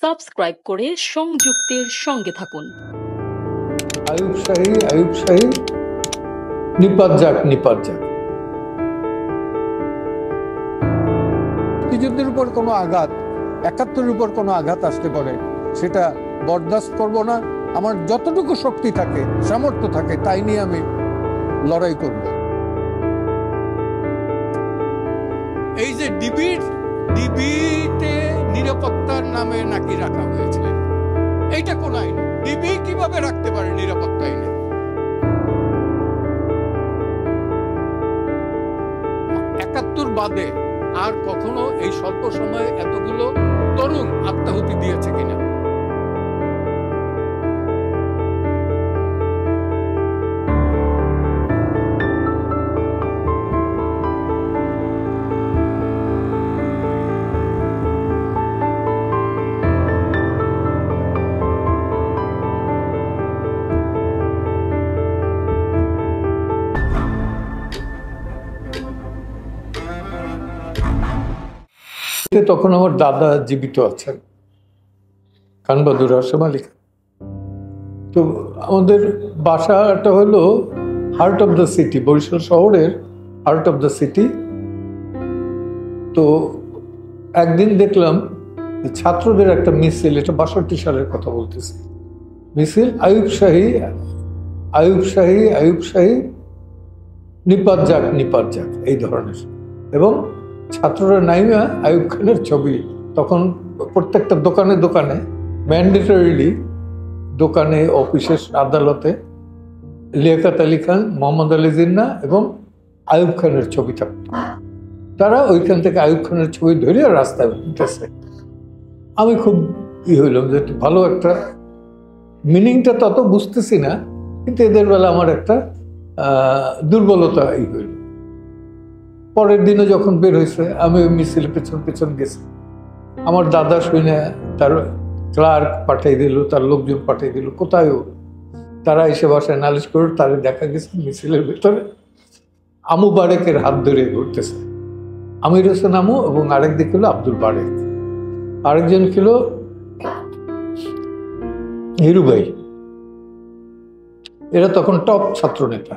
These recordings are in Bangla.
সাবস্ক্রাইব করে সংযুক্তের সঙ্গে থাকুন। আইয়ুব শাহী নিপাত যাক। মুক্তিযুদ্ধের উপর কোনো আঘাত, ৭১-এর উপর কোনো আঘাত আসতে পারে, সেটা বরদাস্ত করব না। আমার যতটুকু শক্তি থাকে, সামর্থ্য থাকে, তাই নিয়ে আমি লড়াই করব। এই যে ডিবিতে নিরাপত্তার নামে নাকি রাখা হয়েছে, এইটা কোন আইন? ডিবি কিভাবে রাখতে পারে নিরাপত্তা আইনে? একাত্তর বাদে আর কখনো এই স্বল্প সময়ে এতগুলো তরুণ আত্মাহুতি দিয়েছে কিনা? তখন আমার দাদা জীবিত আছেন, খান বাহাদুর হাশেম আলী খান। তো আমাদের বাসাটা হলো heart of the city, Barishal শহরের হার্ট অফ দ্য সিটি। তো একদিন দেখলাম ছাত্রদের একটা মিছিল, এটা ৬২ সালের কথা বলতেছি, মিছিল আইয়ুব শাহী নিপাত যাক এই ধরনের। এবং ছাত্ররা নাইমা আইয়ুব খানের ছবি, তখন প্রত্যেকটা দোকানে ম্যান্ডেটরিলি, দোকানে, অফিসে, আদালতে লিয়াকত আলী খান, মোহাম্মদ আলী জিন্নাহ এবং আইয়ুব খানের ছবি থাকতো। তারা ওইখান থেকে আইয়ুব খানের ছবি ধরে রাস্তায় উঠতেছে। আমি খুব হইলাম যে ভালো একটা মিনিংটা তত বুঝতেছি না, কিন্তু এদের বেলা আমার একটা দুর্বলতা হইল। পরের দিনে যখন বের হয়েছে, আমি ওই মিছিল পেছন গেছি। আমার দাদা শুনে তার ক্লার্ক পাঠিয়ে দিল, তার লোকজন পাঠিয়ে দিল, কোথায়ও তারা এসে বাসায় নালিশ করে। তারে দেখা গেছে মিছিলের ভেতরে আমু বারেকের হাত ধরে ঘুরতেছে, আমির হোসেন আমু, এবং আরেক দিক হলো আব্দুল বারেক, আরেকজন ছিল হিরু ভাই। এরা তখন টপ ছাত্র নেতা।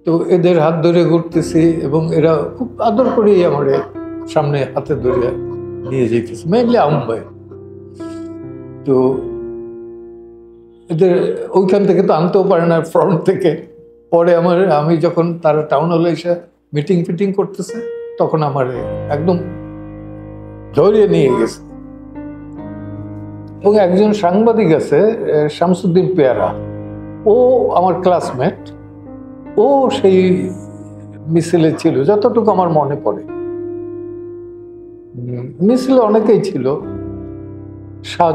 তো এদের হাত ধরে ঘুরতেছি এবং এরা খুব আদর করেই আমার সামনে হাতে ধরে নিয়ে যেতেছে, মেইনলি আমু ভাই। তো এদের ওইখান থেকে তো আনতেও পারে না ফ্রন্ট থেকে। পরে আমি যখন তারা টাউন হলে এসে মিটিং করতেছে, তখন আমার একদম ধরিয়ে নিয়ে গেছে। এবং একজন সাংবাদিক আছে, শামসুদ্দিন পেয়ারা, ও আমার ক্লাসমেট, ও সেই মিছিলে ছিল যতটুকু আমার মনে পড়ে। মিছিলে অনেকেই ছিল, শাহ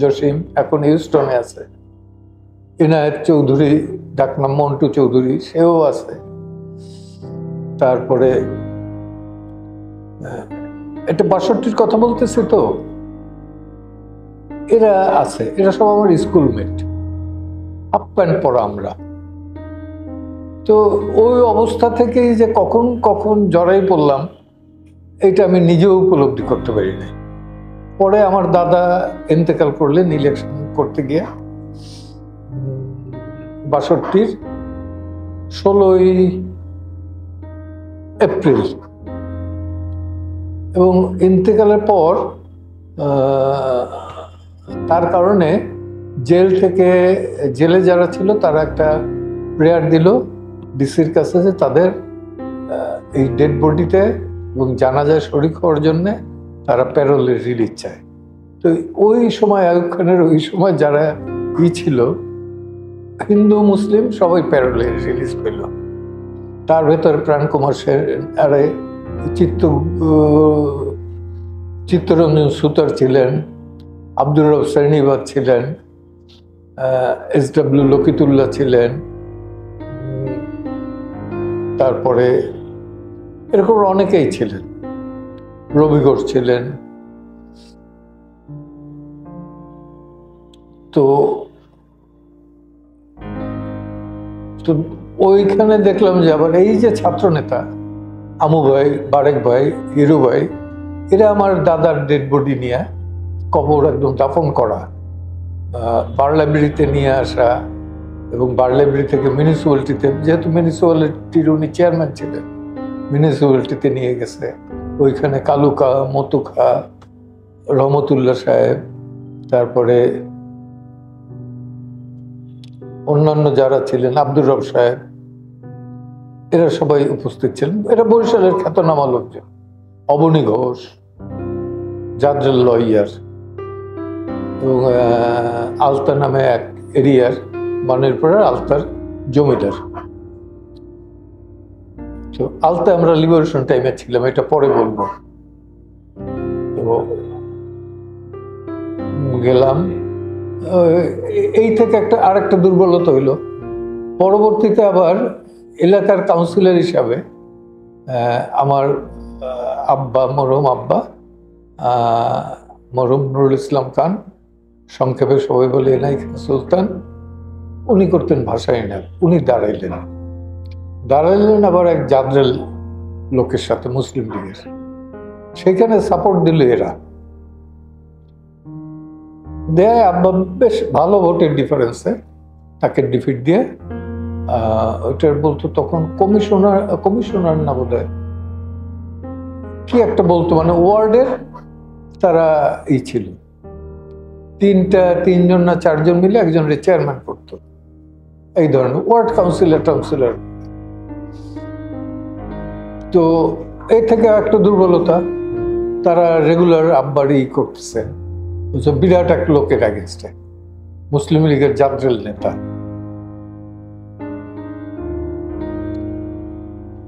জসিম এখন হিউস্টনে আছে, ইনায়েত চৌধুরী, ডাকনাম মন্টু চৌধুরী, সেও আছে। তারপরে এটা ৬২-র কথা বলতেছে, তো এরা আছে, এরা সব আমার স্কুলমেট, হাফ প্যান্ট পরা আমরা। তো ওই অবস্থা থেকেই যে কখন জড়াই পড়লাম, এটা আমি নিজেও উপলব্ধি করতে পারি না। পরে আমার দাদা ইন্তেকাল করলেন ইলেকশন করতে গিয়ে, ৬২-র ১৬ই এপ্রিল। এবং ইন্তেকালের পর তার কারণে জেলে যারা ছিল তারা একটা প্রেয়ার দিল ডিসির কাছে যে তাদের এই ডেড বডিতে এবং জানাজায় শরীক হওয়ার জন্যে তারা প্যারোলের রিলিজ চায়। তো ওই সময় আইয়ুব খানের ওই সময় যারা ছিল, হিন্দু মুসলিম সবাই প্যারোলের রিলিজ পেল। তার ভেতরে প্রাণ কুমার সেন, আরে চিত্তরঞ্জন সুতার ছিলেন, আব্দুর রব শ্রেণীবাদ ছিলেন, SW লকিতুল্লাহ ছিলেন, তারপরে এরকম অনেকেই ছিলেন, রবি ঘোষ ছিলেন। তো ওইখানে দেখলাম যে আবার এই যে ছাত্র নেতা আমু ভাই, বারেক ভাই, হিরু ভাই, এরা আমার দাদার ডেড বডি নিয়ে কবর একদম দাফন করা, বার লাইব্রেরিতে নিয়ে আসা, এবং বার লাইব্রেরি থেকে মিউনিসিপ্যালিটিতে, যেহেতু মিউনিসিপ্যালিটির উনি চেয়ারম্যান ছিলেন, মিউনিসিপ্যালিটিতে নিয়ে গেছে। ওইখানে কালুকা, মতুকা, রহমতুল্লাহ সাহেব, তারপরে অন্যান্য যারা ছিলেন, আব্দুর রব সাহেব, এরা সবাই উপস্থিত ছিলেন। এরা বরিশালের খ্যাতনামা লোকজন। অবনী ঘোষ, জাদ্রেল লয়ার, এবং আলতা নামে এক এরিয়ার, মানেরপাড়ার আলতার জমিদার। তো আলতা আমরা লিবারেশন টাইমে ছিলাম, এটা পরে বলবো। তো গেলাম, এই থেকে আরেকটা দুর্বলতা হইল, পরবর্তীতে আবার এলাকার কাউন্সিলর হিসাবে আমার আব্বা, মরহুম আব্বা, মরহুম নুরুল ইসলাম খান, সংক্ষেপে সবাই বলে এনআই সুলতান, উনি করতেন ভাষায় না, উনি দাঁড়াইলেন আবার এক জাদ্রেল লোকের সাথে, মুসলিম লীগের। সেখানে সাপোর্ট দিল এরা, দেয় আব্বা বেশ ভালো ভোটের ডিফারেন্সে তাকে ডিফিট দিয়ে, ওইটার বলতো তখন কমিশনার না বোধ হয়, কি একটা বলতো, মানে ওয়ার্ডের তারা ছিল, তিনজন না চারজন মিলে একজনের চেয়ারম্যান করতো, এই ধরনের ওয়ার্ড কাউন্সিলর। তো এই থেকে একটা দুর্বলতা, তারা রেগুলার আব্বারই করতেছে, বিরাট এক লোকের এগেনস্টে, মুসলিম লীগের জাদ্রেল নেতা।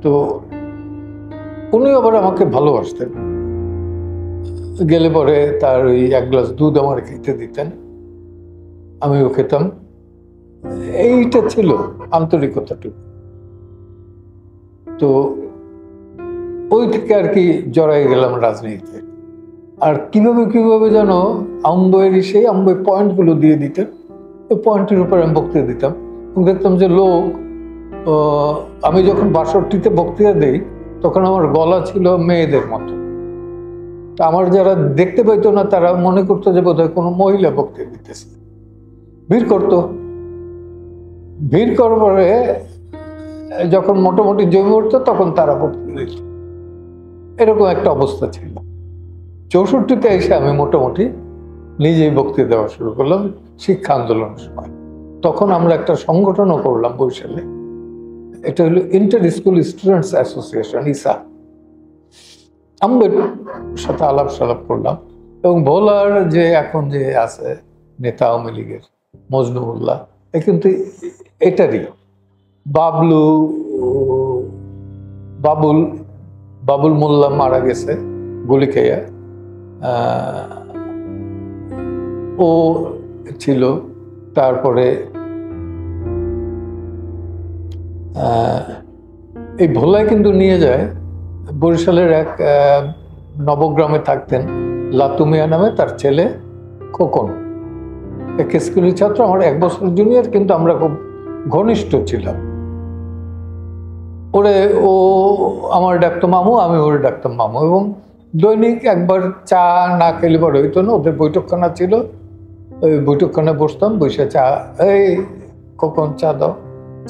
তো উনি আবার আমাকে ভালোবাসতেন, গেলে পরে তার ওই এক গ্লাস দুধ আমার খেতে দিতেন, আমিও খেতাম। এইটা ছিল আন্তরিকতাটুকু। তো ওই থেকে আর কি জড়াই গেলাম রাজনীতিতে। আর কিভাবে যেন আম্বয়ের সেই আম্বয় পয়েন্টগুলো দিয়ে দিতেন, ওই পয়েন্টের উপর আমি বক্তৃতা দিতাম। দেখতাম যে লোক, আমি যখন ৬২তে বক্তৃতা দিই তখন আমার গলা ছিল মেয়েদের মতো। তা আমার যারা দেখতে পাইতো না তারা মনে করতো যে বোধহয় কোনো মহিলা বক্তৃতা দিতেছে, ভিড় করতো। ভিড় করার পরে যখন মোটামুটি জমে উঠতো তখন তারা বক্তৃতা দিত, এরকম একটা অবস্থা ছিল। ৬৪তে এসে আমি মোটামুটি নিজেই বক্তৃতা দেওয়া শুরু করলাম শিক্ষা আন্দোলনের সময়। তখন আমরা একটা সংগঠনও করলাম বরিশালে, এটা হলো ইন্টার স্কুল স্টুডেন্টস অ্যাসোসিয়েশন, ইসা। আমরা সাথে আলাপ সালাপ করলাম, এবং ভোলার যে এখন যে আছে নেতা আওয়ামী লীগের মজনুল্লাহ, কিন্তু এটারই বাবুল মোল্লা মারা গেছে গুলি খেয়ে, ও ছিল। তারপরে এই ভোলায় কিন্তু নিয়ে যায়, বরিশালের এক নবগ্রামে থাকতেন লাতুমিয়া নামে, তার ছেলে খোকন, এক স্কুলের ছাত্র, আমার 1 বছর জুনিয়র, কিন্তু আমরা খুব ঘনিষ্ঠ ছিলাম। ও আমার ডাকতো মামু, আমি ওর ডাকতাম মামু, এবং দৈনিক একবার চা না খেলে পরে হইতো না, ওদের বৈঠকখানা ছিল, ওই বৈঠকখানায় বসতাম, বসে চা, এই খোকন চা দাও,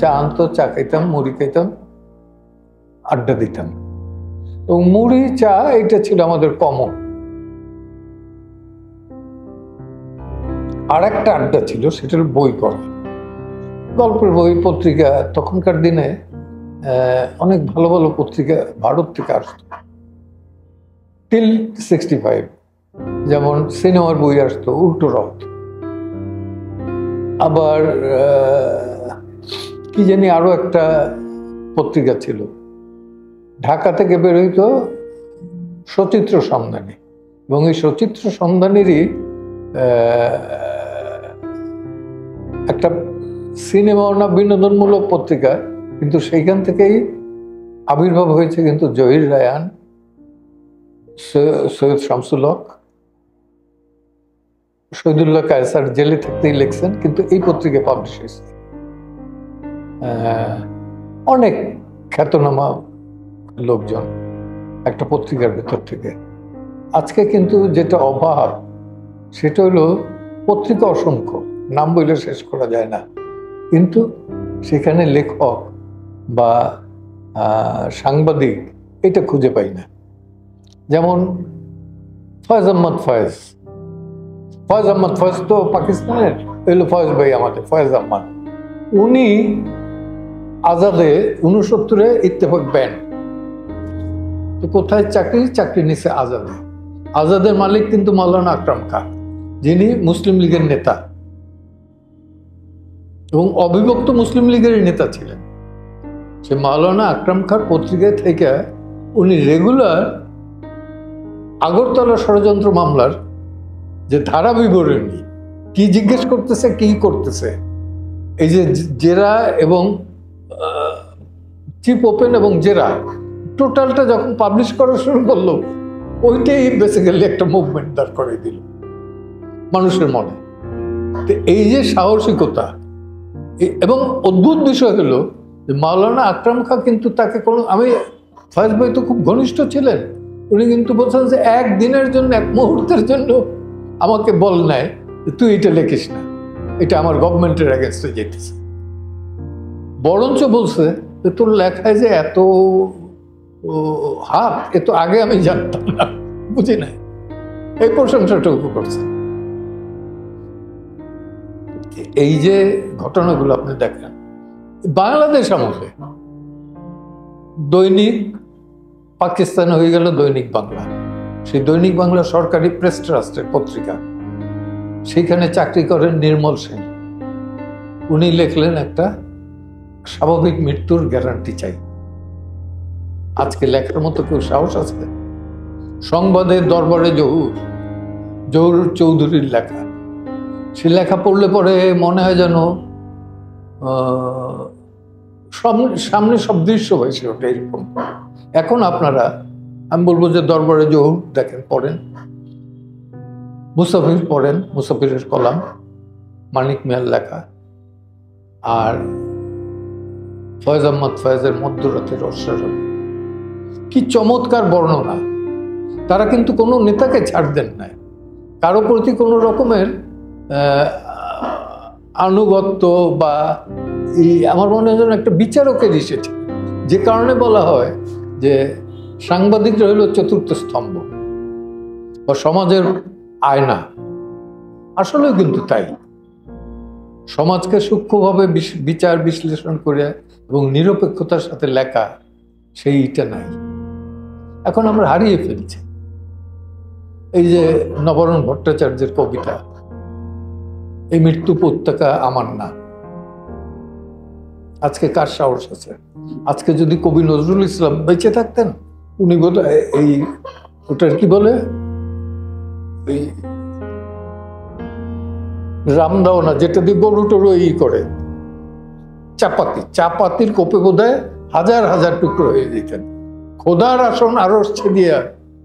চা আনতো, চা খাইতাম, মুড়ি খাইতাম, আড্ডা দিতাম। এবং মুড়ি চা এইটা ছিল আমাদের কমন। আর একটা আড্ডা ছিল, সেটার বই পড়া, গল্পের বই, পত্রিকা। তখনকার দিনে অনেক ভালো ভালো পত্রিকা ভারত থেকে আসতো, টিল 65, যেমন সিনেমার বই আসতো উল্টো রথ, আবার কি জানি আরো একটা পত্রিকা ছিল, ঢাকা থেকে বের হইতো সচিত্র সন্ধানী, এবং এই সচিত্র সন্ধানীরই একটা সিনেমা না বিনোদনমূলক পত্রিকা, কিন্তু সেইখান থেকেই আবির্ভাব হয়েছে কিন্তু জহির রায়হান, সৈয়দ শামসুল হক, শহীদুল্লাহ কায়সার জেলে থাকতেই লিখছেন, কিন্তু এই পত্রিকায় পাবলিশ হয়েছে। অনেক খ্যাতনামা লোকজন একটা পত্রিকার ভেতর থেকে আজকে কিন্তু যেটা অভাব সেটা হলো পত্রিকা অসংখ্য, নাম বলে শেষ করা যায় না, কিন্তু সেখানে লেখক বা সাংবাদিক এটা খুঁজে পাই না। যেমন ফয়েজ আহমদ ফয়েজ তো পাকিস্তানের, এলো ফয়েজ ভাই আমাদের ফয়েজ আহমদ, উনি আজাদে 69-এ ইত্তেফাক ব্যান্ড, তো কোথায় চাকরি নিছে আজাদে। আজাদের মালিক কিন্তু মাওলানা আকরাম খান, যিনি মুসলিম লীগের নেতা এবং অবিভক্ত মুসলিম লীগের নেতা ছিলেন। সে মাওলানা আকরাম খান পত্রিকায় থেকে উনি রেগুলার আগরতলা ষড়যন্ত্র মামলার যে ধারা বিবরণী, কি জিজ্ঞেস করতেছে, কি করতেছে, এই যে জেরা এবং চিপ ওপেন এবং জেরা টোটালটা যখন পাবলিশ করা শুরু করলো, ওইটাই বেসিক্যালি একটা মুভমেন্ট দাঁড় করে দিল মানুষের মনে। তো এই যে সাহসিকতা, এবং অদ্ভুত বিষয় হলো যে মাওলানা আকরাম খান কিন্তু তাকে কোনো, আমি ফয়েজ ভাই তো খুব ঘনিষ্ঠ ছিলেন, উনি কিন্তু বলছেন যে একদিনের জন্য, এক মুহূর্তের জন্য আমাকে বল নাই তুই এটা লেখিস না, এটা আমার গভর্নমেন্টের এগেনস্টে যেতেছে। বরঞ্চ বলছে যে তোর লেখায় যে এত হাত, এ তো আগে আমি জানতাম না, বুঝি নাই, এই প্রশংসাটুকু করছে। এই যে ঘটনাগুলো আপনি দেখেন, বাংলাদেশ আমলে দৈনিক পাকিস্তান হয়ে গেল দৈনিক বাংলা, সেই দৈনিক বাংলা সরকারি প্রেস ট্রাস্টের পত্রিকা, সেখানে চাকরি করেন নির্মল সেন। উনি লিখলেন একটা স্বাভাবিক মৃত্যুর গ্যারান্টি চাই। আজকে লেখার মতো কেউ সাহস আছে? সংবাদের দরবারে জহুর চৌধুরীর লেখা, সে লেখা পড়লে পরে মনে হয় যেন সামনে সব দৃশ্য হয়েছে ওটা এরকম। এখন আপনারা, আমি বলবো যে দরবারে জহুর দেখেন, পড়েন, মুসাফির পড়েন, মুসাফিরের কলাম, মানিক মিয়ার লেখা, আর ফয়েজ আহমদ ফয়েজের মধ্যরাতের অশ্বারোহণ, কি চমৎকার বর্ণনা। তারা কিন্তু কোনো নেতাকে ছাড় দেন না, কারো প্রতি কোনো রকমের আনুগত্য বা আমার মনে হয় যেন একটা বিচারকের এসেছে, যে কারণে বলা হয় যে সাংবাদিকরা হইল চতুর্থ স্তম্ভ বা সমাজের আয়না। আসলেও কিন্তু তাই, সমাজকে সূক্ষ্মভাবে বিচার বিশ্লেষণ করে এবং নিরপেক্ষতার সাথে লেখা সেইটা নাই, এখন আমরা হারিয়ে ফেলছি। এই যে নবরণ ভট্টাচার্যের কবিতা, এই মৃত্যু উপত্যকা আমার না, আজকে কার সাহস আছে? আজকে যদি কবি নজরুল ইসলাম বেঁচে থাকতেন, উনি বলে এই ওটার কি বলে, ওই রামদাও না, যেটা দিয়ে গরু টরু করে, চাপাতির কোপে বোধহয় হাজার হাজার টুকরো হয়ে যেতেন। খোদার আসন আরস দিয়ে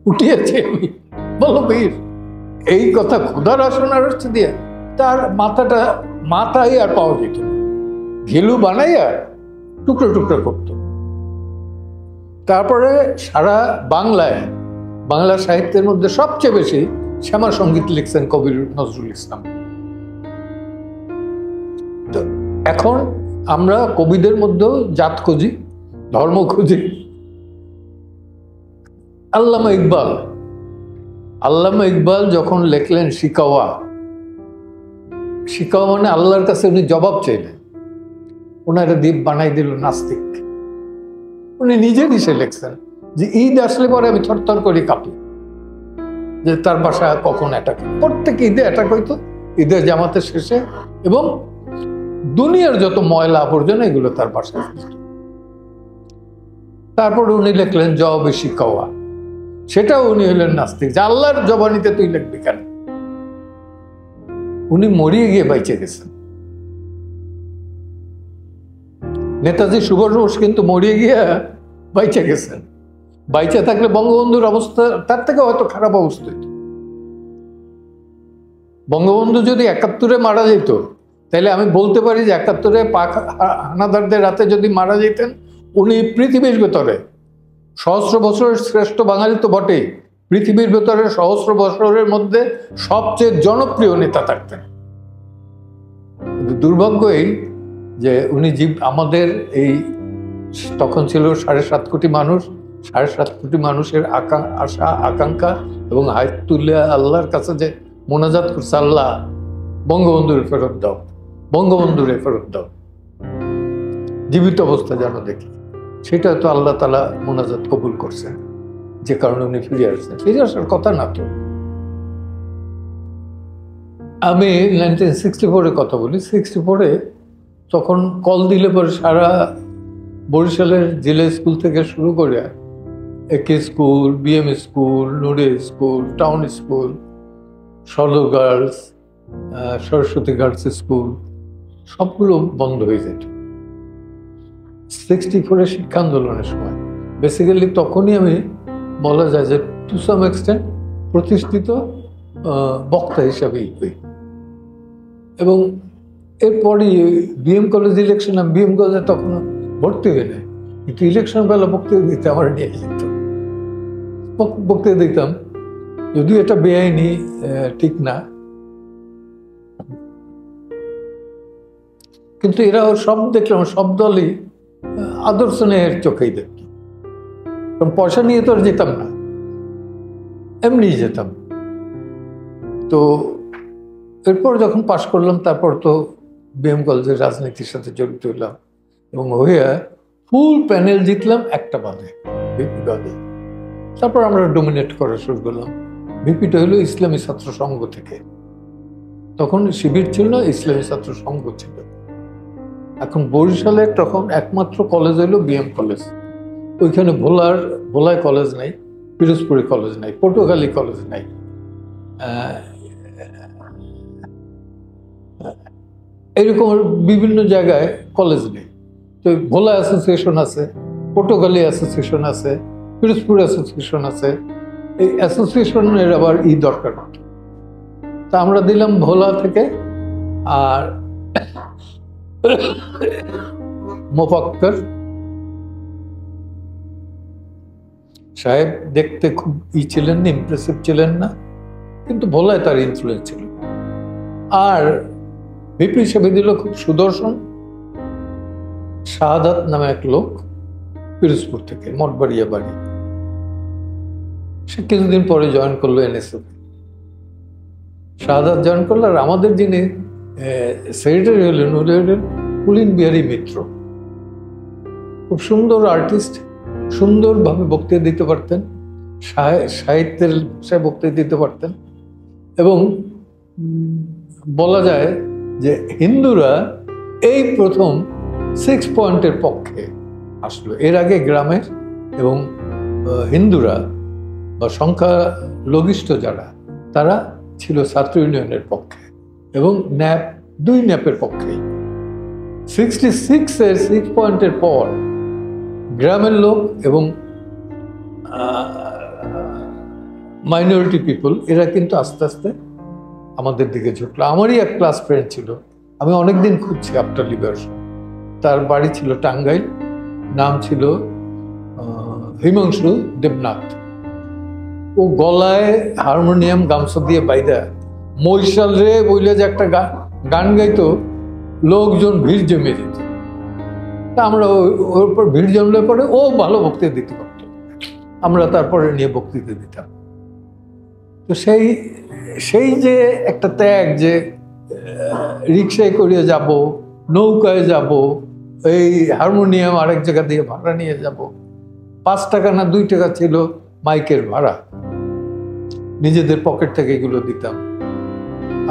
উঠিয়েছে, বলো বীর, এই কথা খোদার আসন আরস দিয়ে, তার মাথায় আর পাওয়া যেত, ঘিলু বানাইয়া টুকরো টুকরো করত। তারপরে সারা বাংলা সাহিত্যের মধ্যে সবচেয়ে বেশি শ্যামা সঙ্গীত লিখছেন কবি নজরুল ইসলাম। তো এখন আমরা কবিদের মধ্যেও জাত খুঁজি, ধর্ম খুঁজি। আল্লামা ইকবাল যখন লেখলেন শিকাওয়া মানে আল্লাহর কাছে উনি জবাব চাইলেন, ওনারা দ্বীপ বানাই দিল নাস্তিক। উনি নিজের দিশে লিখছেন যে ঈদ আসলে পরে আমি থরথর করে কাঁপি, যে তার বাসা কখন অ্যাটাক, প্রত্যেক ঈদে অ্যাটাক হইতো, ঈদের জামাতের শেষে, এবং দুনিয়ার যত ময়লা আবর্জনা এগুলো তার বাসায় ফেলত। তারপর উনি লিখলেন জবাবে শিকাওয়া, সেটাও উনি হলেন নাস্তিক, যে আল্লাহর জবানিতে তুই লিখবি কেন? উনি মরিয়ে গিয়ে বাইচে গেছেন। নেতাজি সুভাষ বোস কিন্তু মরিয়ে গিয়ে বাইচে গেছেন। বাইচে থাকলে বঙ্গবন্ধুর অবস্থা তার থেকে হয়তো খারাপ অবস্থা হইত। বঙ্গবন্ধু যদি 71-এ মারা যেত, তাহলে আমি বলতে পারি যে 71-এ পাক হানাদারদের রাতে যদি মারা যেতেন, উনি পৃথিবীর ভেতরে সহস্র বছরের শ্রেষ্ঠ বাঙালি তো বটেই, পৃথিবীর ভেতরে সহস্র বছরের মধ্যে সবচেয়ে জনপ্রিয় নেতা থাকতেন। দুর্ভাগ্য এই যে উনি আমাদের এই তখন ছিল 7.5 কোটি মানুষ, 7.5 কোটি মানুষের আশা আকাঙ্ক্ষা এবং হাত তুলে আল্লাহর কাছে যে মোনাজাত করছে, আল্লাহ বঙ্গবন্ধুরে ফেরত দাও, বঙ্গবন্ধুরে ফেরত দাও, জীবিত অবস্থা যেন দেখি। সেটা তো আল্লাহ তাআলা মোনাজাত কবুল করছেন, যে কারণে উনি ফিরে আসছেন। ফিরে আসার কথা না তো। আমি 1964-এর কথা বলি। 64-এ তখন কল দিলে পরে সারা বরিশালের জেলা স্কুল থেকে শুরু করে AK school, BM school, Noore school, town school, সদর গার্লস, সরস্বতী গার্লস স্কুল সবগুলো বন্ধ হয়ে যেত 64-এর শিক্ষা আন্দোলনের সময়। বেসিক্যালি তখনই আমি বলা যায় যে টু সাম এক্সটেন্ট প্রতিষ্ঠিত বক্তা হিসাবেই হই। এবং এরপরই বিএম কলেজ ইলেকশন, আমি বিএম কলেজে তখন ভর্তি হয়ে নাই, কিন্তু ইলেকশন বেলা বক্তৃতা দিতে আমার নিয়ে যেত, বক্তৃতা দিতাম। যদিও এটা বেআইনি, ঠিক না, কিন্তু এরা সব দেখলাম সব দলই আদর স্নেহের চোখেই দেখত। কারণ পয়সা নিয়ে তো আর যেতাম না, এমনি যেতাম। তো এরপর যখন পাশ করলাম, তারপর তো বিএম কলেজের রাজনীতির সাথে জড়িত হলাম এবং হয়ে ফুল প্যানেল জিতলাম একটা বাদে, ভিপি বাদে। তারপর আমরা ডোমিনেট করা শুরু করলাম। ভিপিটা হলো ইসলামী ছাত্র সংঘ থেকে, তখন শিবির ছিল না, ইসলামী ছাত্র সংঘ ছিল। এখন বরিশালে তখন একমাত্র কলেজ হলো বিএম কলেজ। ওইখানে ভোলায় কলেজ নাই, পিরোজপুরে কলেজ নাই, পটুয়াখালী কলেজ নাই, এরকম বিভিন্ন জায়গায় কলেজ নেই। তো ভোলা অ্যাসোসিয়েশন আছে, পটুয়াখালী অ্যাসোসিয়েশন আছে, পিরোজপুর অ্যাসোসিয়েশন আছে। এই অ্যাসোসিয়েশনের আবার দরকার হতো। তা আমরা দিলাম ভোলা থেকে। আর মোফাক্কর সাহেব দেখতে খুব ছিলেন না, ইমপ্রেসিভ ছিলেন না, কিন্তু ভোলায় তার ইনফ্লুয়েন্স ছিল। আর ভিপি হিসেবে দিল খুব সুদর্শন শাহাদাত নামে এক লোক, পিরোজপুর থেকে, মঠবাড়িয়া বাড়ি। সে কিছুদিন পরে জয়েন করলো এনএসএফ। শাহাদাত জয়েন করলো। আর আমাদের যিনি সেক্রেটারি হলেন উনি হলেন পুলিন বিহারী মিত্র। খুব সুন্দর আর্টিস্ট, সুন্দরভাবে বক্তৃতা দিতে পারতেন, সাহিত্যের ভাষায় বক্তৃতা দিতে পারতেন। এবং বলা যায় যে হিন্দুরা এই প্রথম 6 পয়েন্টের পক্ষে আসলো। এর আগে গ্রামের এবং হিন্দুরা বা সংখ্যালঘিষ্ঠ যারা, তারা ছিল ছাত্র ইউনিয়নের পক্ষে এবং ন্যাপ, 2 ন্যাপের পক্ষেই। 66-এর 6 পয়েন্টের পর গ্রামের লোক এবং মাইনরিটি পিপল এরা কিন্তু আস্তে আস্তে আমাদের দিকে ঝুঁকলো। আমারই এক ক্লাস ফ্রেন্ড ছিল, আমি অনেকদিন খুঁজছি আফটার লিবারেশন। তার বাড়ি ছিল টাঙ্গাইল, নাম ছিল হিমাংশু দেবনাথ। ও গলায় হারমোনিয়াম গামছা দিয়ে বাইদা মৈশাল রে বইলে যে একটা গান গাইতো, লোকজন ভিড় জমে যেত। তা আমরা ওর উপর ভিড় জমলে পরে ও ভালো বক্তৃতা দিতে পারত, আমরা তারপরে নিয়ে বক্তৃতা দিতাম। তো সেই যে একটা ত্যাগ, যে রিক্সায় করে যাব, নৌকায় যাব, এই হারমোনিয়াম আরেক জায়গা দিয়ে ভাড়া নিয়ে যাব, 5 টাকা না 2 টাকা ছিল মাইকের ভাড়া, নিজেদের পকেট থেকে এগুলো দিতাম।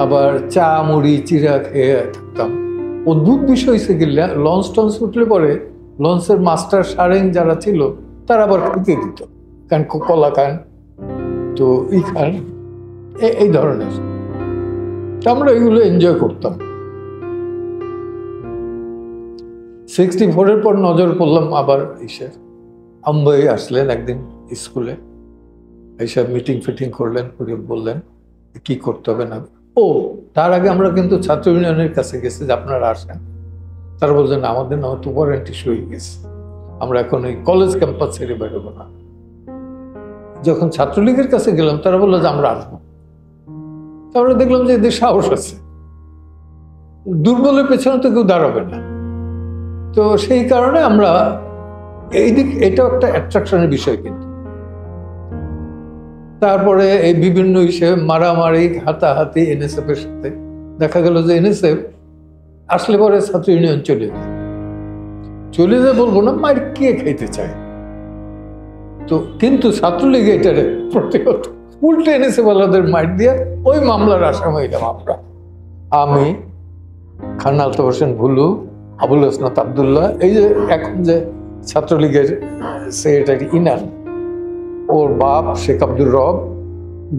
আবার চা মুড়ি চিরা খেয়ে থাকতাম। অদ্ভুত বিষয় হয়েছে কি, লঞ্চ টঞ্চ উঠলে পরে লঞ্চের মাস্টার সারেং যারা ছিল তারা আবার খেতে দিত, কারণ কলা খান, তো খান, এই ধরনের। আমরা এগুলো এনজয় করতাম। 64-এর পর নজর পড়লাম আবার ইসের। আম্বাই আসলেন একদিন স্কুলে, এইসব মিটিং ফিটিং করলেন, করে বললেন কি করতে হবে না। ও তার আগে আমরা কিন্তু ছাত্র ইউনিয়নের কাছে গেছি যে আপনারা আসেন। তারা বলছেন আমাদের নামে তো ওয়ারেন্টি ইস্যু হয়ে গেছে, আমরা এখন এই কলেজ ক্যাম্পাস ছেড়ে বেরোবো না। যখন ছাত্রলীগের কাছে গেলাম তারা বললো যে আমরা আসবো। তারপরে দেখলাম যে এদের সাহস আছে, দুর্বলের পেছনে তো কেউ দাঁড়াবে না। তো সেই কারণে আমরা এটাও একটা অ্যাট্রাকশনের বিষয়। কিন্তু তারপরে এই বিভিন্ন হিসেবে মারামারি, হাতাহাতি এনএসএফ এর সাথে, দেখা গেল যে এনএসএফ আসলে পরে ছাত্র ইউনিয়ন চলে যায় বলবো না, মার কে খাইতে চায়। তো কিন্তু ছাত্রলীগ এটারে প্রতিহত উল্টে এনএসএফ আলাদের মার দিয়ে ওই মামলার আসামি হইলাম আমরা। আমি, খান আলতাফ হোসেন ভুলু, আবুল হাসনাত আবদুল্লাহ, এই যে এখন যে ছাত্রলীগের সেক্রেটারি ইনার, ওর বাপ শেখ আব্দুর রব,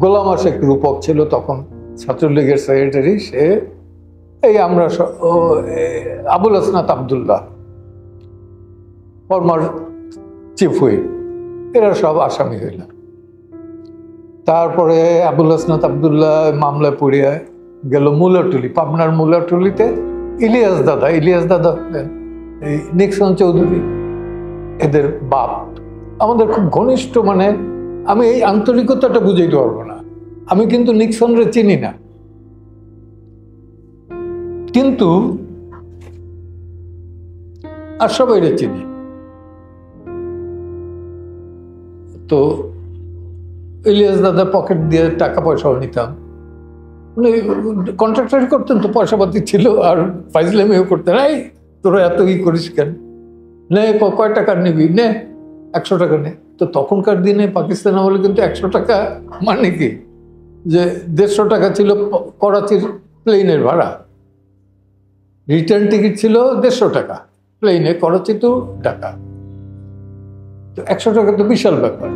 গোলাম শেখ রূপক ছিল তখন ছাত্রলীগের সেক্রেটারি, সে, এই আমরা Abul Hasnat Abdullah former chief whip, এরা সব আসামি হইলাম। তারপরে আবুল হাসনাত আবদুল্লাহ মামলায় পড়িয়া গেল মুলাটুলি, পাবনার মুলাটুলিতে ইলিয়াস দাদা হলেন এই নিক্সন চৌধুরী, এদের বাপ, আমাদের খুব ঘনিষ্ঠ। মানে আমি এই আন্তরিকতাটা বুঝাইতে পারবো না। আমি কিন্তু নিক্সনরে চিনি না, কিন্তু আর সবাইরে চিনি। তো ইলিয়াস দাদা পকেট দিয়ে টাকা পয়সাও নিতাম, উনি কন্ট্রাক্টারি করতেন, তো পয়সাপাতি ছিল, আর ফাইজলামিও করতেন। এই তোরা এত করিস কেন, নে কয় টাকার নিবি, নে 100 টাকা নে। তো তখনকার দিনে পাকিস্তান আমলে কিন্তু 100 টাকা মানে কি, যে 150 টাকা ছিল করাচির প্লেনের ভাড়া, রিটার্ন টিকিট ছিল 150 টাকা প্লেনে, করাচি তো ঢাকা। তো 100 টাকা তো বিশাল ব্যাপার,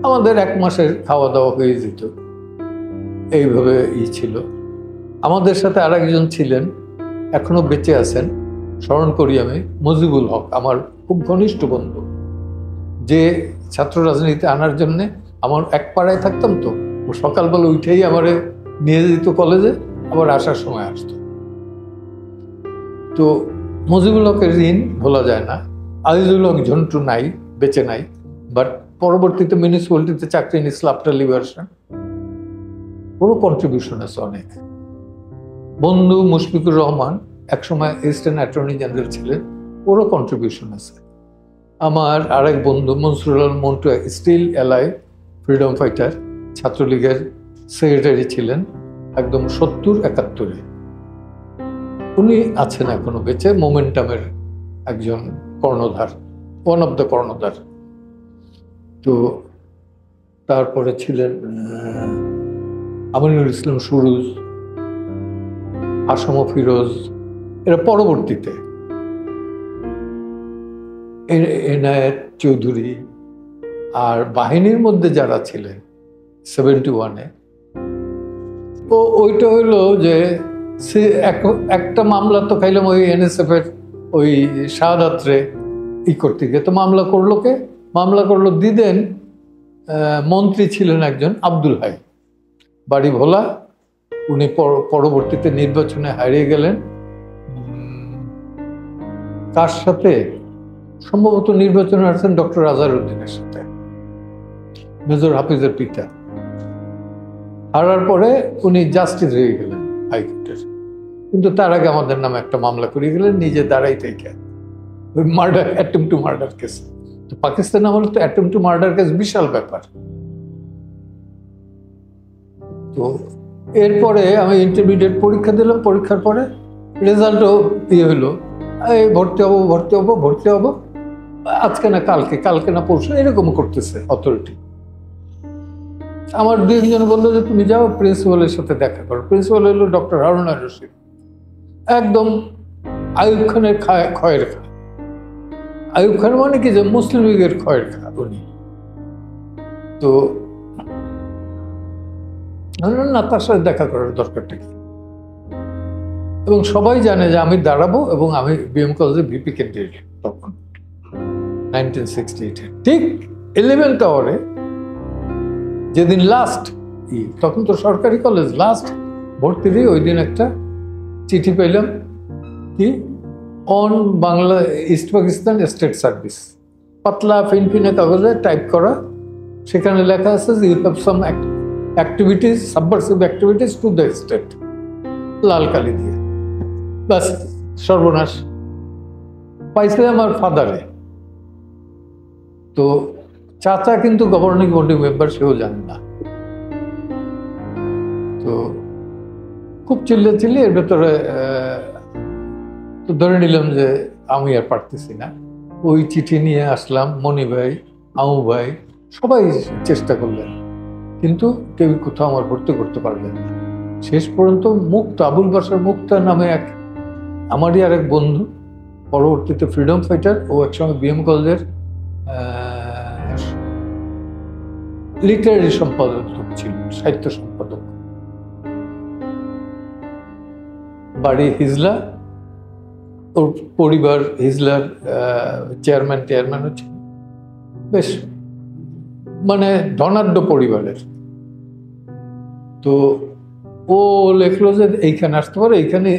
আমাদের 1 মাসের খাওয়া দাওয়া হয়ে যেত। এইভাবে ছিল। আমাদের সাথে আর একজন ছিলেন, এখনো বেঁচে আছেন, স্মরণ করি আমি, মুজিবুল হক, আমার খুব ঘনিষ্ঠ বন্ধু, যে ছাত্র রাজনীতিতে আনার জন্যে, আমার এক পাড়ায় থাকতাম, তো ও সকালবেলা উঠেই আমারে নিয়ে যেত কলেজে, আবার আসার সময় আসতো। তো মুজিবুল হকের ঋণ ভোলা যায় না। আজিজুল হক ঝন্টু নাই, বেঁচে নাই, বাট পরবর্তীতে মিউনিসিপ্যালিটিতে চাকরি নিয়েছিল আফটার লিবারেশন, ওরও কন্ট্রিবিউশন আছে অনেক। বন্ধু মুশফিকুর রহমান একসময় অ্যাসিস্ট্যান্ট অ্যাটর্নি জেনারেল ছিলেন, ওরও কন্ট্রিবিউশন আছে। আমার আরেক বন্ধু মনসুরুল মন্টু, স্টিল এলাই ফ্রিডম ফাইটার, ছাত্রলীগের সেক্রেটারি ছিলেন একদম 70-71-এ, উনি আছেন এখনো বেঁচে, মোমেন্টামের একজন কর্ণধার, ওয়ান অফ দ্য কর্ণধার। তো তারপরে ছিলেন আমিনুল ইসলাম সুরুজ, আসম ফিরোজ, এরা পরবর্তীতে, এনায়েত চৌধুরী। আর বাহিনীর মধ্যে যারা ছিলেন 71-এ, ওইটা হইল যে একটা মামলা তো খাইলাম ওই এনএসএফ এর ওই শাহাদাতরে করতে গিয়ে। তো মামলা করলো দিদেন মন্ত্রী ছিলেন একজন আব্দুল হাই, বাড়ি ভোলা। উনি পরবর্তীতে নির্বাচনে হারিয়ে গেলেন। কার সাথে? সম্ভবত নির্বাচনে আসছেন ডক্টর আজহারউদ্দিনের সাথে, মেজর হাফিজের পিতা। হারার পরে উনি জাস্টিস হয়ে গেলেন হাইকোর্টের, কিন্তু তার আগে আমাদের নামে একটা মামলা করে গেলেন নিজে দাঁড়াই থেকে, ওই murder, attempt to murder case. তো পাকিস্তান আমলে তো অ্যাটেম্প টু মার্ডার কেস বিশাল ব্যাপার। তো এরপরে আমি ইন্টারমিডিয়েট পরীক্ষা দিলাম, পরীক্ষার পরে রেজাল্টও হলো, এই ভর্তি হবো, আজকে না কালকে না পরশু, এরকম করতেছে অথরিটি। আমার 2-1 বললো যে তুমি যাও প্রিন্সিপালের সাথে দেখা করো। প্রিন্সিপাল হলো ডক্টর হারুন আর রশিদ, একদম আইয়ুব খানের খয়ের খা। আইয়ুব খান মানে কি, যে মুসলিম লীগের খয়ের খা উনি। তো না, তার সাথে দেখা করার দরকারটা কি, এবং সবাই জানে যে আমি দাঁড়াবো, এবং আমি বিএম কলেজে ভিপি ক্যান্ডিডেট তখন 1968। ঠিক 11th আওয়ারে, যেদিন লাস্ট, তখন তো সরকারি কলেজ লাস্ট ভর্তি দিয়ে, ওই দিন একটা চিঠি পেলাম, কি অন Bangla east Pakistan state service, পাতলা ফিনফিনে কাগজে টাইপ করা, সেখানে লেখা আছে যে you have some activities, subversive activities to the state, লাল কালি দিয়ে। বাস, সর্বনাশ। পাইছে আমার ফাদারে। তো চাচা কিন্তু গভর্নিং বডি মেম্বার, সেও জানে না। তো খুব চিল্লে এর ভেতরে তো ধরে নিলাম যে আমি আর পারতেছি না। ওই চিঠি নিয়ে আসলাম, মনি ভাই, আমু ভাই সবাই চেষ্টা করলেন, কিন্তু কেউ কোথাও আমার ভর্তি করতে পারলেন না। শেষ পর্যন্ত মুক্তা, আবুল বাশার মুক্তা নামে আমারই আর এক বন্ধু, পরবর্তীতে ফ্রিডম ফাইটার, ও একসঙ্গে বিএম কলেজের লিটারারি সম্পাদক ছিল, সাহিত্য সম্পাদক, বাড়ি হিজলা, ওর পরিবার হিজলার চেয়ারম্যান হচ্ছে, বেশ মানে ধনাঢ্য পরিবারের। তো ও লেখলো যে এইখানে আসতে পারে, এইখানে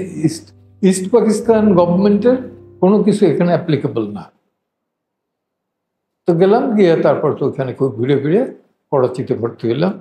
ইস্ট পাকিস্তান গভর্নমেন্টের কোনো কিছু এখানে অ্যাপ্লিকেবল না। তো গেলাম, গিয়ে তারপর তো ওখানে খুব ঘুরে ফিরে করাচিতে ভর্তি হলাম।